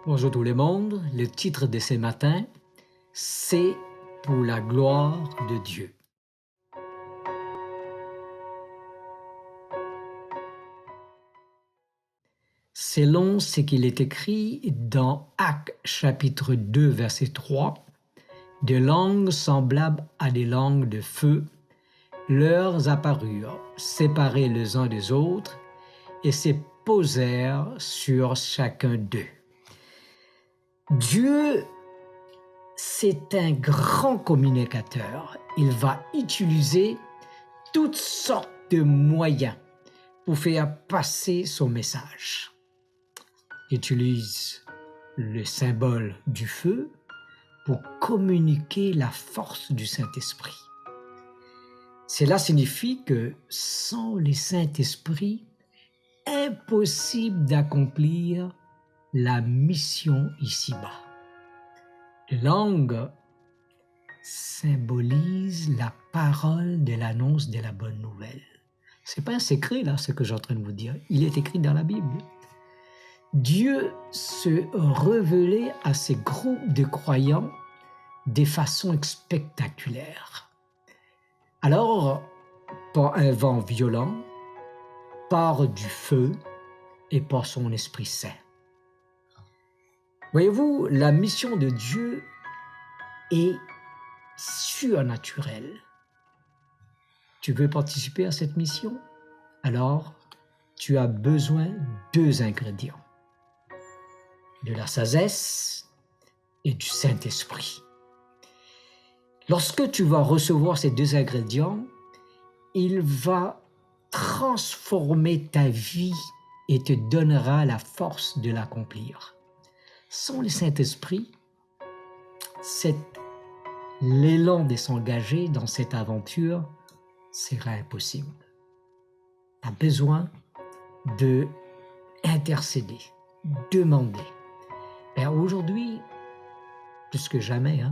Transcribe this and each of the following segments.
Bonjour tout le monde, le titre de ce matin, c'est pour la gloire de Dieu. Selon ce qu'il est écrit dans Actes chapitre 2 verset 3, des langues semblables à des langues de feu leur apparurent, séparées les uns des autres, et se posèrent sur chacun d'eux. Dieu, c'est un grand communicateur. Il va utiliser toutes sortes de moyens pour faire passer son message. Il utilise le symbole du feu pour communiquer la force du Saint-Esprit. Cela signifie que sans le Saint-Esprit, impossible d'accomplir la mission ici-bas. La langue symbolise la parole de l'annonce de la bonne nouvelle. Ce n'est pas un secret, là, ce que j'ai en train de vous dire. Il est écrit dans la Bible. Dieu se révélait à ces groupes de croyants de façon spectaculaire. Alors, par un vent violent, par du feu et par son Esprit Saint. Voyez-vous, la mission de Dieu est surnaturelle. Tu veux participer à cette mission? Alors, tu as besoin de 2 ingrédients. De la sagesse et du Saint-Esprit. Lorsque tu vas recevoir ces 2 ingrédients, il va transformer ta vie et te donnera la force de l'accomplir. Sans le Saint-Esprit, l'élan de s'engager dans cette aventure sera impossible. Tu as besoin d'intercéder, demander. Et aujourd'hui, plus que jamais,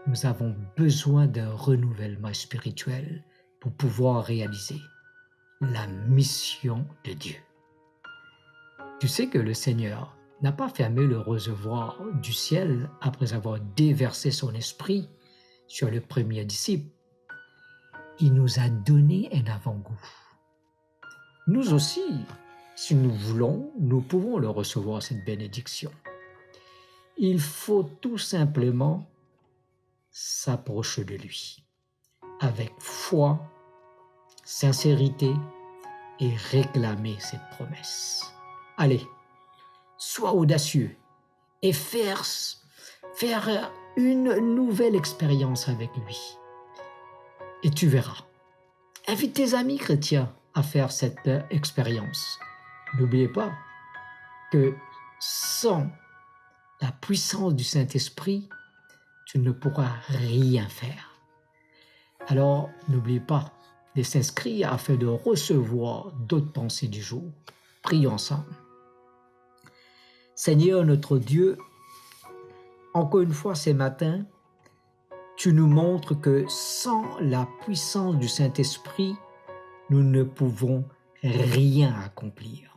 nous avons besoin d'un renouvellement spirituel pour pouvoir réaliser la mission de Dieu. Tu sais que le Seigneur n'a pas fermé le réservoir du ciel après avoir déversé son esprit sur le premier disciple. Il nous a donné un avant-goût. Nous aussi, si nous voulons, nous pouvons le recevoir, cette bénédiction. Il faut tout simplement s'approcher de lui avec foi, sincérité et réclamer cette promesse. Allez, sois audacieux et faire une nouvelle expérience avec lui. Et tu verras. Invite tes amis chrétiens à faire cette expérience. N'oubliez pas que sans la puissance du Saint-Esprit, tu ne pourras rien faire. Alors, n'oublie pas de s'inscrire afin de recevoir d'autres pensées du jour. Prions ensemble. Seigneur notre Dieu, encore une fois ce matin, tu nous montres que sans la puissance du Saint-Esprit, nous ne pouvons rien accomplir.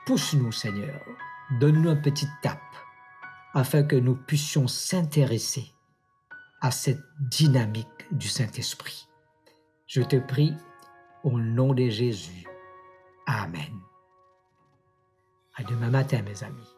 Pousse-nous, Seigneur, donne-nous un petit tape afin que nous puissions s'intéresser à cette dynamique du Saint-Esprit. Je te prie au nom de Jésus. Amen. À demain matin, mes amis.